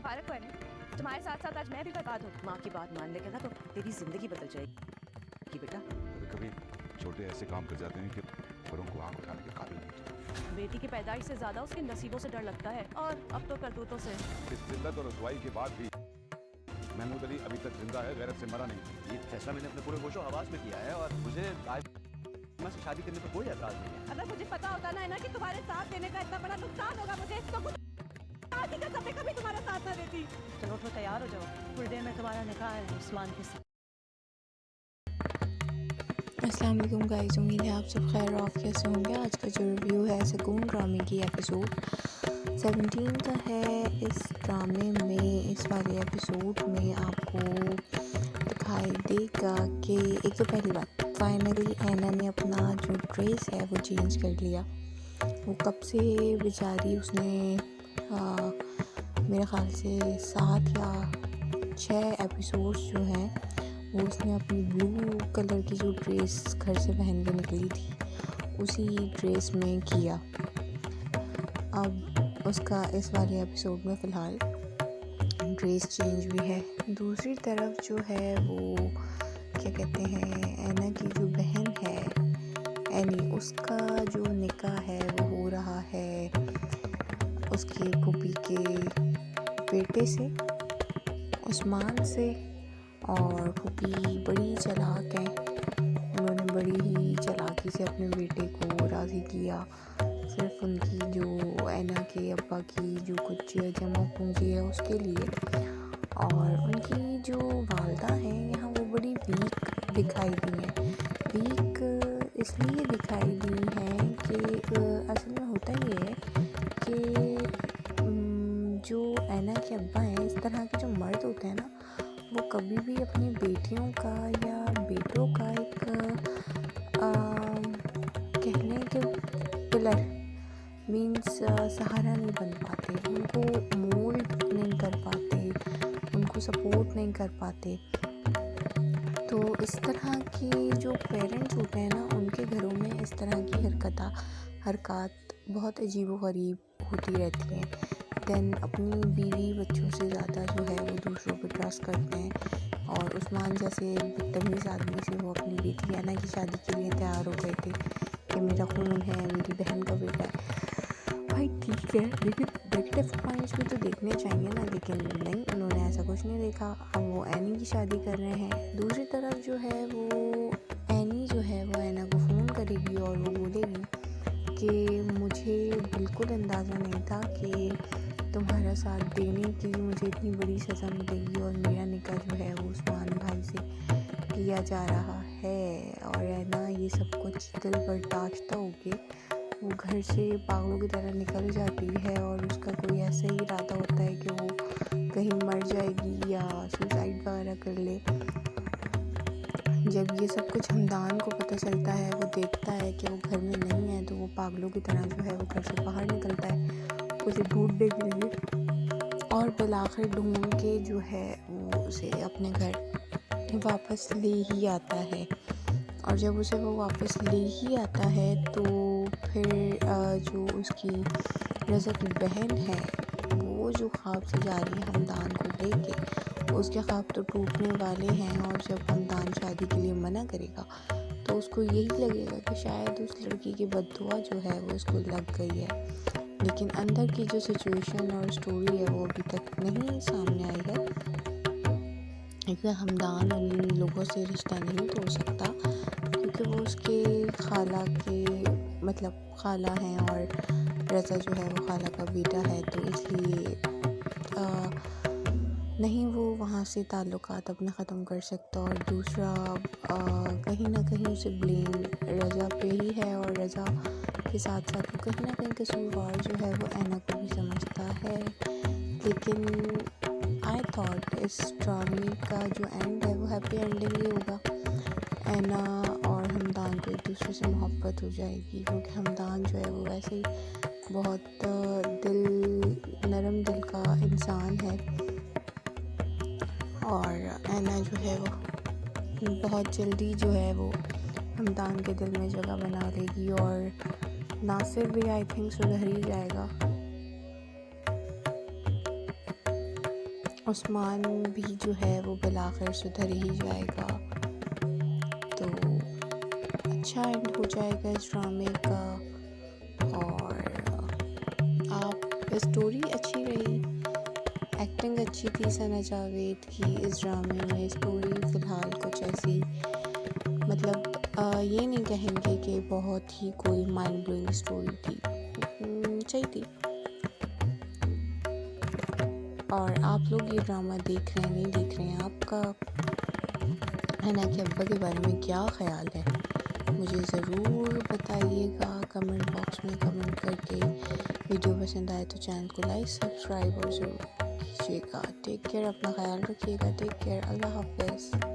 मुबारक हो अन्नी, तुम्हारे साथ साथ आज मैं भी बर्बाद हूँ। माँ की बात मान लेगा ना तो तेरी जिंदगी बदल जाएगी बेटा। कभी कभी छोटे ऐसे काम कर जाते हैं कि बड़ों को आंख उठाने के काबिल नहीं होते। बेटी की पैदाइश से ज्यादा उसके नसीबों से डर लगता है, और अब तो करतूतों से। इस जिल्लत और रुसवाई के बाद भी महमूद अली अभी तक जिंदा है, गैरत से मरा नहीं। ये फैसला मैंने अपने पूरे होशो हवास में किया है और मुझे से शादी करने पर कोई एतराज नहीं है। अगर मुझे पता होता ना कि तुम्हारे साथ देने का इतना बड़ा नुकसान होगा मुझे, तो शादी का समय कभी तुम्हारा साथ ना देती। चलो तो तैयार हो जाओ, थोड़ी देर में तुम्हारा निकाह है उस्मान के साथ। अस्सलाम वालेकुम गाइस, उम्मीद है आप सब खैर ऑफ कैसे होंगे। आज का जो रिव्यू है सुकून ड्रामे की एपिसोड 17 का है। इस ड्रामे में, इस वाले एपिसोड में आपको दिखाई देगा कि एक तो पहली बात, फाइनली ऐना ने अपना जो ड्रेस है वो चेंज कर लिया। वो कब से बेचारी उसने मेरे ख़्याल से 7 या 6 एपिसोड्स जो हैं वो उसने अपनी ब्लू कलर की जो ड्रेस घर से पहन के निकली थी उसी ड्रेस में किया। अब उसका इस वाले एपिसोड में फ़िलहाल ड्रेस चेंज भी है। दूसरी तरफ जो है वो क्या कहते हैं, ऐना की जो बहन है एनी, उसका जो निकाह है वो हो रहा है उसके फूफी के बेटे से, उस्मान से। और फूफी बड़ी चालाक है, उन्होंने बड़ी ही चालाकी से अपने बेटे को राज़ी किया। सिर्फ उनकी जो ऐना के अब्बा की जो कुछ जमा पूंजी है उसके लिए। और उनकी जो वालदा हैं यहाँ वो बड़ी वीक दिखाई दी हैं। वीक इसलिए दिखाई दी हैं कि असल में होता ये है कि जो ऐना के अब्बा हैं, इस तरह के जो मर्द होते हैं ना, वो कभी भी अपनी बेटियों का या बेटों का एक कह लें कि पिलर मीन्स सहारा नहीं बन पाते, उनको मोल्ड नहीं कर पाते, उनको सपोर्ट नहीं कर पाते। तो इस तरह के जो पेरेंट्स होते हैं ना, उनके घरों में इस तरह की हरकत बहुत अजीबोगरीब होती रहती हैं। दैन अपनी बीवी बच्चों से ज़्यादा जो है वो दूसरों पर ट्रस्ट करते हैं। और उस्मान जैसे बदतमीज़ आदमी से वो अपनी बेटी ऐना की शादी के लिए तैयार हो गए थे कि मेरा खून है, मेरी बहन का बेटा है। भाई ठीक है, लेकिन नेगेटिव पॉइंट्स भी तो देखने चाहिए ना, लेकिन नहीं, उन्होंने ऐसा कुछ नहीं देखा। अब वो ऐनी की शादी कर रहे हैं। दूसरी तरफ जो है वो ऐनी जो है वो ऐना को फ़ोन करेगी और वो बोलेगी कि मुझे बिल्कुल अंदाज़ा नहीं था कि तुम्हारा साथ देने की मुझे इतनी बड़ी सज़ा मिलेगी और मेरा निकाह जो है वो उस्मान भाई से किया जा रहा है। और ऐना ये सब कुछ दिल बर्दाश्त होके वो घर से पागलों की तरह निकल जाती है और उसका कोई ऐसा ही इरादा होता है कि वो कहीं मर जाएगी या सुसाइड वगैरह कर ले। जब ये सब कुछ हमदान को पता चलता है, वो देखता है कि वो घर में नहीं है, तो वो पागलों की तरह जो है वो घर से बाहर निकलता है उसे ढूंढने के लिए। और बिलाखिर ढूंढ के जो है वो उसे अपने घर वापस ले ही आता है। और जब उसे वो वापस ले ही आता है तो फिर जो उसकी रज़ा की बहन है वो जो ख्वाब से जा रही है हमदान को लेके, उसके ख्वाब तो टूटने वाले हैं। और जब हमदान शादी के लिए मना करेगा तो उसको यही लगेगा कि शायद उस लड़की की बद्दुआ जो है वो उसको लग गई है। लेकिन अंदर की जो सिचुएशन और स्टोरी है वो अभी तक नहीं सामने आई है। क्योंकि हमदान उन लोगों से रिश्ता नहीं तोड़ सकता, क्योंकि वो उसके खाला हैं और रज़ा जो है वो खाला का बेटा है। तो इसलिए नहीं वो वहाँ से ताल्लुकात अपने ख़त्म कर सकता। और दूसरा कहीं ना कहीं उसे ब्लेम रज़ा पे ही है, और रज़ा के साथ साथ वो कहीं ना कहीं कसूरवार जो है वो ऐना को भी समझता है। लेकिन आई थॉट इस ड्रामे का जो एंड है वो हैप्पी एंडिंग ही होगा। ऐना और हमदान को एक दूसरे से मोहब्बत हो जाएगी, क्योंकि हमदान जो है वो वैसे ही बहुत नरम दिल का इंसान है। और ऐना जो है वो बहुत जल्दी जो है वो हमदान के दिल में जगह बना लेगी। और नासिर भी आई थिंक सुधर ही जाएगा। उस्मान भी जो है वो बिलाखिर सुधर ही जाएगा, तो अच्छा एंड हो जाएगा इस ड्रामे का। और स्टोरी अच्छी रही, एक्टिंग अच्छी थी सना जावेद की इस ड्रामे में। स्टोरी फ़िलहाल कुछ ऐसी मतलब ये नहीं कहेंगे कि बहुत ही कोई माइंड ब्लोइंग स्टोरी थी, सही थी। और आप लोग ये ड्रामा देख रहे हैं नहीं देख रहे हैं, आपका हना के अब्बा के बारे में क्या ख्याल है मुझे ज़रूर बताइएगा कमेंट बॉक्स में कमेंट करके। वीडियो पसंद आए तो चैनल को लाइक सब्सक्राइब और ज़रूर कीजिएगा। टेक केयर, अपना ख्याल रखिएगा। टेक केयर, अल्लाह हाफ़िज़।